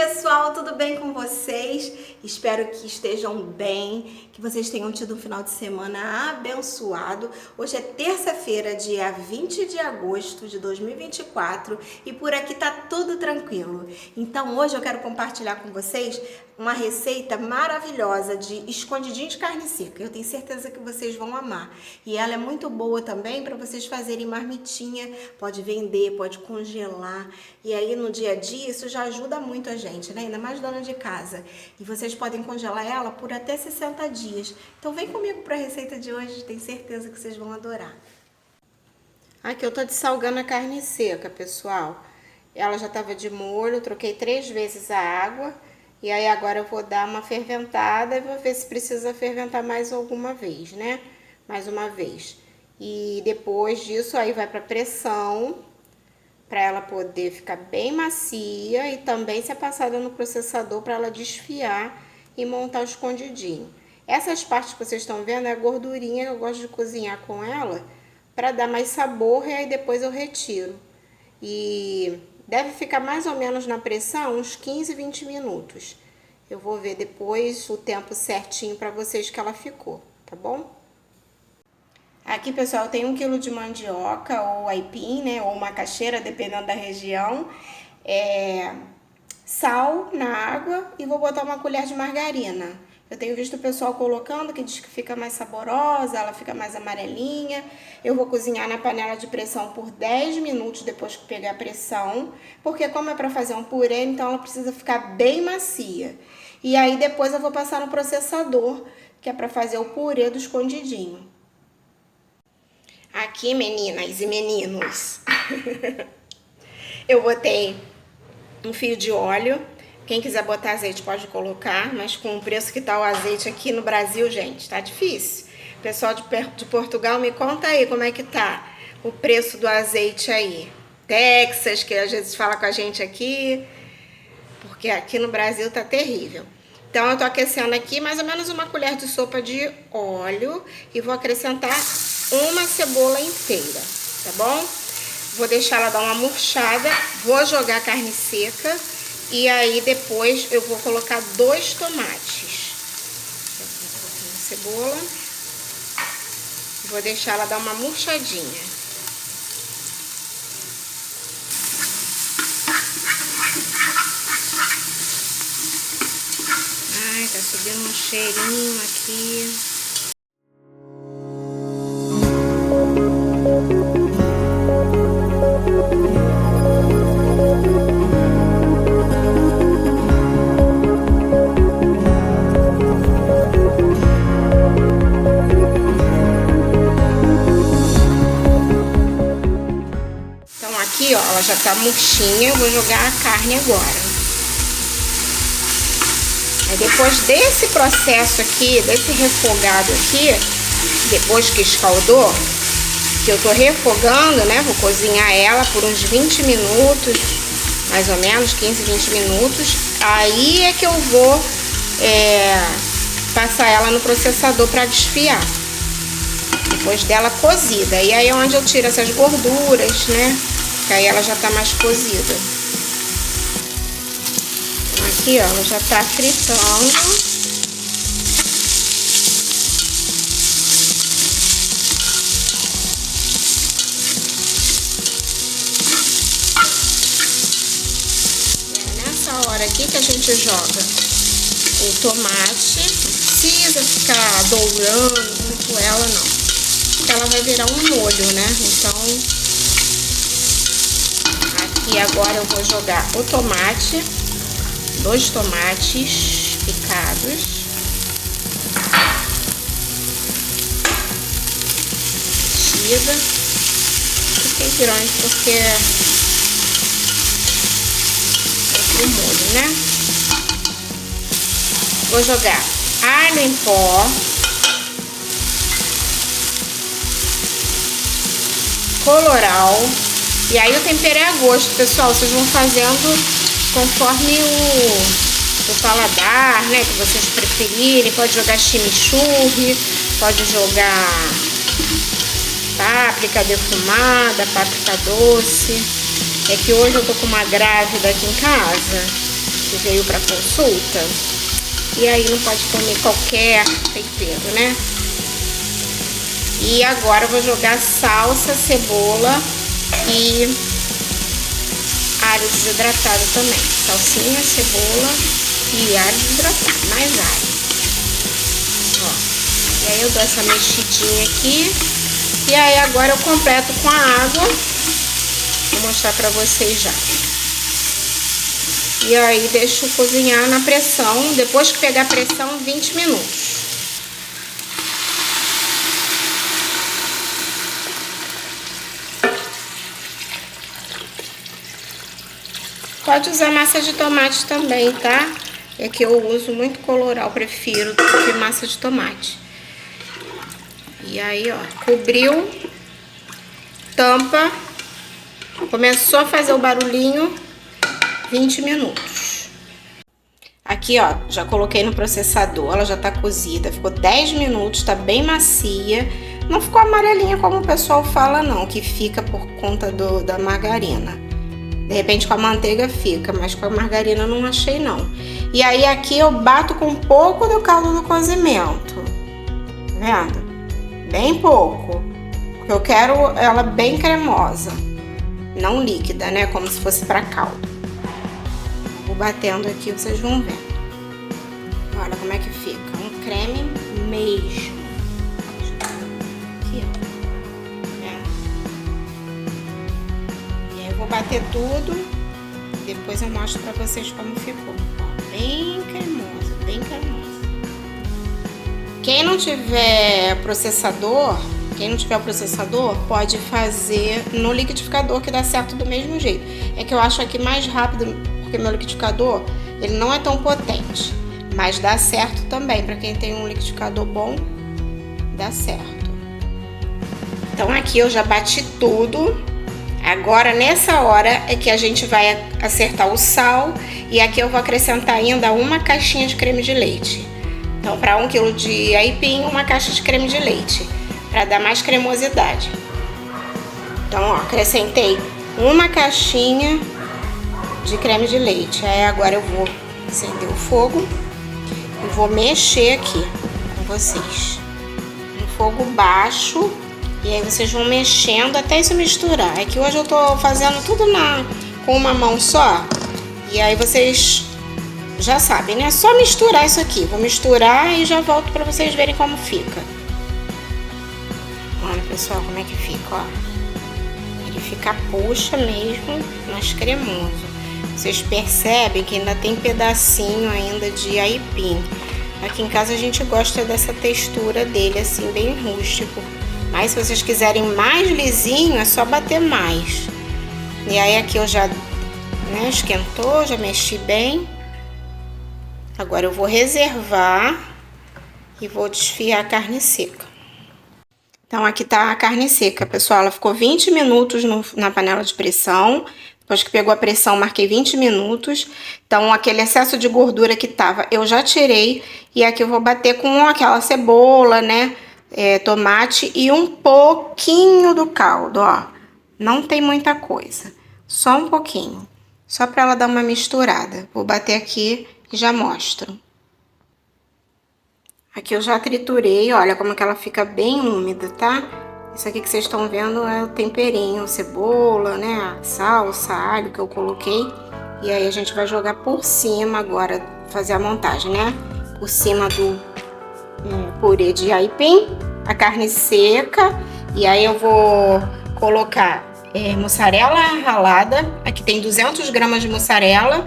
pessoal, tudo bem com vocês? Espero que estejam bem, que vocês tenham tido um final de semana abençoado. Hoje é terça-feira, dia 20 de agosto de 2024 e por aqui tá tudo tranquilo. Então hoje eu quero compartilhar com vocês uma receita maravilhosa de escondidinho de carne seca. Eu tenho certeza que vocês vão amar. E ela é muito boa também para vocês fazerem marmitinha, pode vender, pode congelar. E aí no dia a dia isso já ajuda muito a gente, né? Ainda mais dona de casa. E vocês podem congelar ela por até 60 dias. Então vem comigo para a receita de hoje, tenho certeza que vocês vão adorar. Aqui eu tô dessalgando a carne seca, pessoal. Ela já estava de molho, troquei 3 vezes a água. E aí agora eu vou dar uma ferventada e vou ver se precisa ferventar mais alguma vez, né? Mais uma vez. E depois disso aí vai para pressão, para ela poder ficar bem macia e também ser passada no processador para ela desfiar e montar o escondidinho. Essas partes que vocês estão vendo é a gordurinha que eu gosto de cozinhar com ela para dar mais sabor e aí depois eu retiro. E deve ficar mais ou menos na pressão uns 15, 20 minutos. Eu vou ver depois o tempo certinho para vocês que ela ficou, tá bom? Aqui, pessoal, tem 1 kg de mandioca ou aipim, né? Ou macaxeira, dependendo da região. Sal na água e vou botar uma colher de margarina. Eu tenho visto o pessoal colocando, que diz que fica mais saborosa, ela fica mais amarelinha. Eu vou cozinhar na panela de pressão por 10 minutos depois que pegar a pressão, porque como é para fazer um purê, então ela precisa ficar bem macia. E aí depois eu vou passar no processador, que é para fazer o purê do escondidinho. Aqui, meninas e meninos, eu botei um fio de óleo. Quem quiser botar azeite pode colocar, mas com o preço que tá o azeite aqui no Brasil, gente, tá difícil. Pessoal de Portugal, me conta aí como é que tá o preço do azeite aí. Texas, que às vezes fala com a gente aqui, porque aqui no Brasil tá terrível. Então eu tô aquecendo aqui mais ou menos uma colher de sopa de óleo e vou acrescentar uma cebola inteira, tá bom? Vou deixar ela dar uma murchada, vou jogar a carne seca. E aí depois eu vou colocar 2 tomates. Cebola. Vou deixar ela dar uma murchadinha. Ai, tá subindo um cheirinho aqui. Aqui, ó, ela já tá murchinha, eu vou jogar a carne agora. Aí depois desse processo aqui, desse refogado aqui, depois que escaldou, que eu tô refogando, né, vou cozinhar ela por uns 20 minutos, mais ou menos, 15, 20 minutos. Aí é que eu vou passar ela no processador para desfiar. Depois dela cozida. E aí é onde eu tiro essas gorduras, né? Que aí ela já tá mais cozida. Aqui, ó, ela já tá fritando. É nessa hora aqui que a gente joga o tomate. Não precisa ficar dourando muito ela, não. Porque ela vai virar um molho, né? Então... E agora eu vou jogar o tomate, 2 tomates picados. Mexida. Fiquei grande porque é o molho, né? Vou jogar alho em pó. Colorau. E aí o tempero é a gosto, pessoal. Vocês vão fazendo conforme o paladar, né? Que vocês preferirem. Pode jogar chimichurri, pode jogar páprica defumada, páprica doce. É que hoje eu tô com uma grávida aqui em casa que veio para consulta. E aí não pode comer qualquer tempero, né? E agora eu vou jogar salsa, cebola e alho desidratado também. Salsinha, cebola e alho desidratado, mais alho. Ó. E aí eu dou essa mexidinha aqui. E aí agora eu completo com a água. Vou mostrar pra vocês já. E aí deixo cozinhar na pressão. Depois que pegar a pressão, 20 minutos. Pode usar massa de tomate também, tá? É que eu uso muito colorau, prefiro do que massa de tomate. E aí, ó, cobriu, tampa, começou a fazer o barulhinho, 20 minutos. Aqui, ó, já coloquei no processador, ela já tá cozida, ficou 10 minutos, tá bem macia. Não ficou amarelinha como o pessoal fala não, que fica por conta da margarina. De repente com a manteiga fica, mas com a margarina não achei não. E aí aqui eu bato com um pouco do caldo do cozimento, tá vendo? Bem pouco, porque eu quero ela bem cremosa, não líquida, né, como se fosse para caldo. Vou batendo aqui, vocês vão ver. Olha como é que fica, um creme mesmo. Aqui, ó. E aí eu vou bater tudo, depois eu mostro pra vocês como ficou. Ó, bem cremosa, bem cremosa. Quem não tiver processador, pode fazer no liquidificador, que dá certo do mesmo jeito. É que eu acho aqui mais rápido, porque meu liquidificador, ele não é tão potente, mas dá certo também. Para quem tem um liquidificador bom, dá certo. Então aqui eu já bati tudo. Agora nessa hora é que a gente vai acertar o sal, e aqui eu vou acrescentar ainda uma caixinha de creme de leite. Então, para 1 kg de aipim, uma caixa de creme de leite, para dar mais cremosidade. Então, ó, acrescentei uma caixinha de creme de leite. Aí agora eu vou acender o fogo e vou mexer aqui com vocês. No fogo baixo, e aí vocês vão mexendo até isso misturar. É que hoje eu tô fazendo tudo com uma mão só, e aí vocês já sabem, né? É só misturar isso aqui. Vou misturar e já volto pra vocês verem como fica. Olha, pessoal, como é que fica, ó. Ele fica puxa mesmo, mas cremoso. Vocês percebem que ainda tem pedacinho ainda de aipim. Aqui em casa a gente gosta dessa textura dele, assim, bem rústico. Mas se vocês quiserem mais lisinho, é só bater mais. E aí aqui eu já, né, esquentou, já mexi bem. Agora eu vou reservar e vou desfiar a carne seca. Então aqui tá a carne seca, pessoal. Ela ficou 20 minutos na panela de pressão. Depois que pegou a pressão, marquei 20 minutos. Então aquele excesso de gordura que tava, eu já tirei. E aqui eu vou bater com aquela cebola, né? Tomate e um pouquinho do caldo, ó. Não tem muita coisa, só um pouquinho. Só pra ela dar uma misturada. Vou bater aqui e já mostro. Aqui eu já triturei, olha como que ela fica bem úmida, tá? Isso aqui que vocês estão vendo é o temperinho, cebola, né? Salsa, alho que eu coloquei. E aí a gente vai jogar por cima agora, fazer a montagem, né? Por cima do purê de aipim, a carne seca. E aí eu vou colocar mussarela ralada. Aqui tem 200 gramas de mussarela.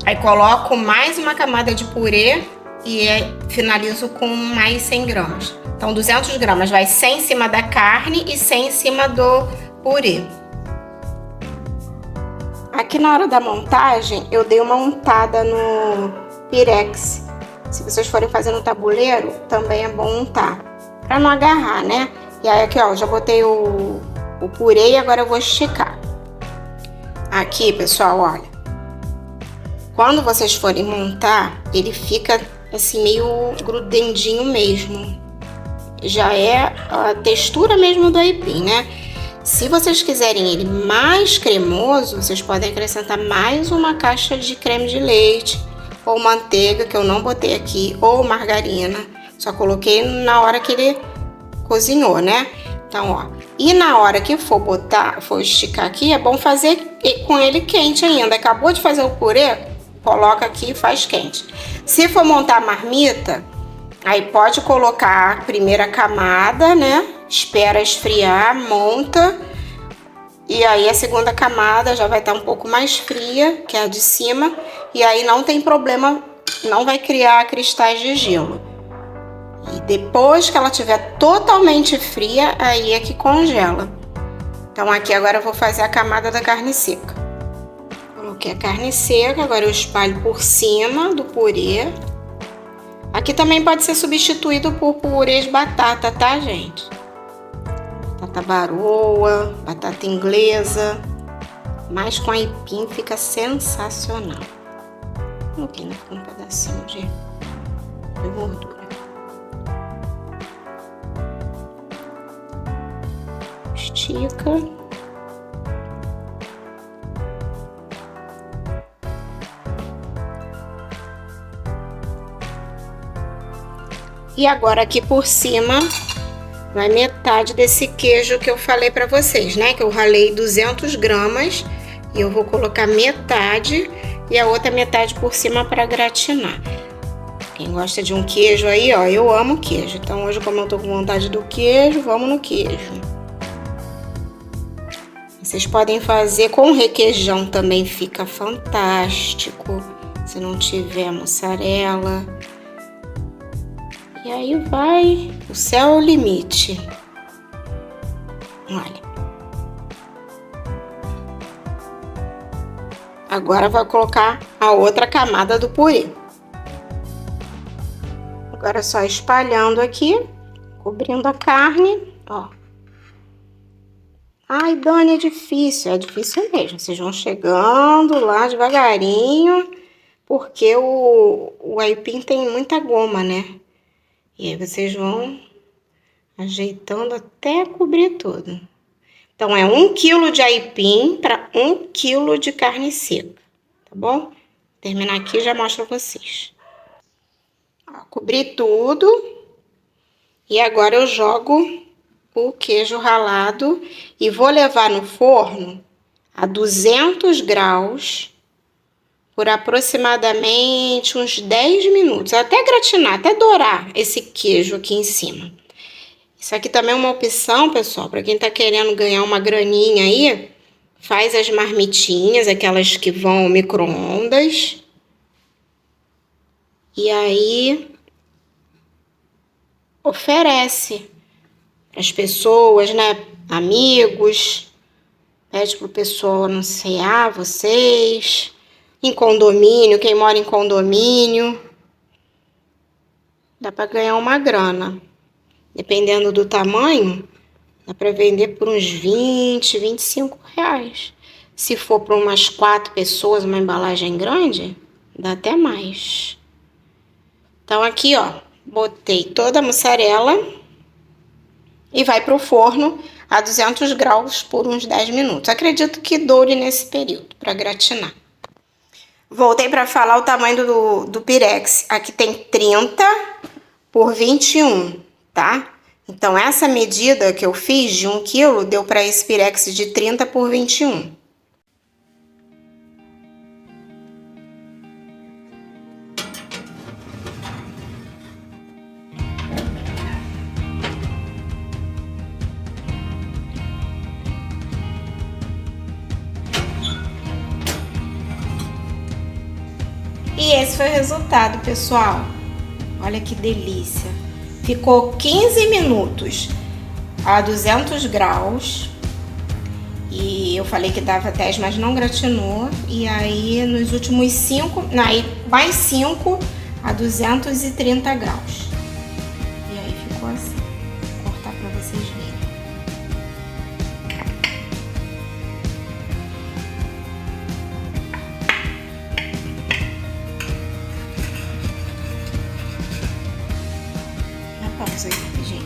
Aí coloco mais uma camada de purê e finalizo com mais 100 gramas. Então 200 gramas, vai 100 em cima da carne e 100 em cima do purê. Aqui na hora da montagem eu dei uma untada no pirex. Se vocês forem fazer no tabuleiro, também é bom untar, pra não agarrar, né? E aí aqui, ó, já botei o purê e agora eu vou esticar. Aqui, pessoal, olha. Quando vocês forem montar, ele fica assim meio grudendinho mesmo. Já é a textura mesmo do aipim, né? Se vocês quiserem ele mais cremoso, vocês podem acrescentar mais uma caixa de creme de leite ou manteiga, que eu não botei aqui, ou margarina. Só coloquei na hora que ele cozinhou, né? Então, ó. E na hora que for esticar aqui, é bom fazer com ele quente ainda. Acabou de fazer o purê, coloca aqui e faz quente. Se for montar a marmita, aí pode colocar a primeira camada, né? Espera esfriar, monta. E aí a segunda camada já vai estar um pouco mais fria, que é a de cima. E aí não tem problema, não vai criar cristais de gelo. E depois que ela estiver totalmente fria, aí é que congela. Então aqui agora eu vou fazer a camada da carne seca. Coloquei a carne seca, agora eu espalho por cima do purê. Aqui também pode ser substituído por purê de batata, tá, gente? Batata baroa, batata inglesa, mas com aipim fica sensacional. Aqui, né? Fica um pedacinho de gordura. Estica. E agora aqui por cima vai metade desse queijo que eu falei pra vocês, né? Que eu ralei 200 gramas e eu vou colocar metade e a outra metade por cima para gratinar. Quem gosta de um queijo aí, ó, eu amo queijo. Então hoje, como eu tô com vontade do queijo, vamos no queijo. Vocês podem fazer com requeijão, também fica fantástico. Se não tiver mussarela. E aí vai, o céu é o limite. Olha. Agora vai colocar a outra camada do purê. Agora só espalhando aqui, cobrindo a carne, ó. Ai, Dani, é difícil mesmo. Vocês vão chegando lá devagarinho, porque o aipim tem muita goma, né? E aí vocês vão ajeitando até cobrir tudo. Então, é 1 kg de aipim para 1 kg de carne seca, tá bom? Terminar aqui e já mostro pra vocês. Ó, cobri tudo. E agora eu jogo o queijo ralado e vou levar no forno a 200 graus por aproximadamente uns 10 minutos, até gratinar, até dourar esse queijo aqui em cima. Isso aqui também é uma opção, pessoal, para quem tá querendo ganhar uma graninha aí, faz as marmitinhas, aquelas que vão ao micro-ondas. E aí oferece para as pessoas, né, amigos, pede pro pessoal anunciar vocês. Em condomínio, quem mora em condomínio, dá para ganhar uma grana. Dependendo do tamanho, dá para vender por uns 20, 25 reais. Se for para umas 4 pessoas, uma embalagem grande, dá até mais. Então aqui, ó, botei toda a mussarela e vai pro forno a 200 graus por uns 10 minutos. Acredito que doure nesse período para gratinar. Voltei para falar o tamanho do pirex. Aqui tem 30 por 21, tá? Então, essa medida que eu fiz de 1 kg deu para esse pirex de 30 por 21. E esse foi o resultado, pessoal. Olha que delícia. Ficou 15 minutos a 200 graus. E eu falei que dava 10, mas não gratinou. E aí, nos últimos 5, mais 5 a 230 graus. E aí ficou assim. Vou cortar para vocês verem. Pausa aí, gente.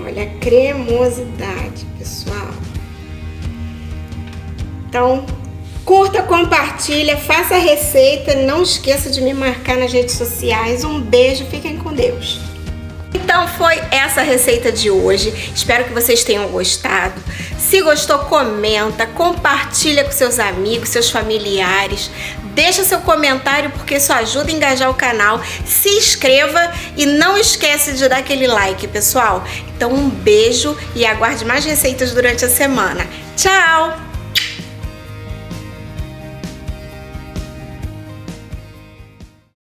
Olha a cremosidade, pessoal. Então, curta, compartilha, faça a receita. Não esqueça de me marcar nas redes sociais. Um beijo, fiquem com Deus. Então foi essa a receita de hoje. Espero que vocês tenham gostado. Se gostou, comenta, compartilha com seus amigos, seus familiares. Deixa seu comentário porque isso ajuda a engajar o canal. Se inscreva e não esquece de dar aquele like, pessoal. Então um beijo e aguarde mais receitas durante a semana. Tchau!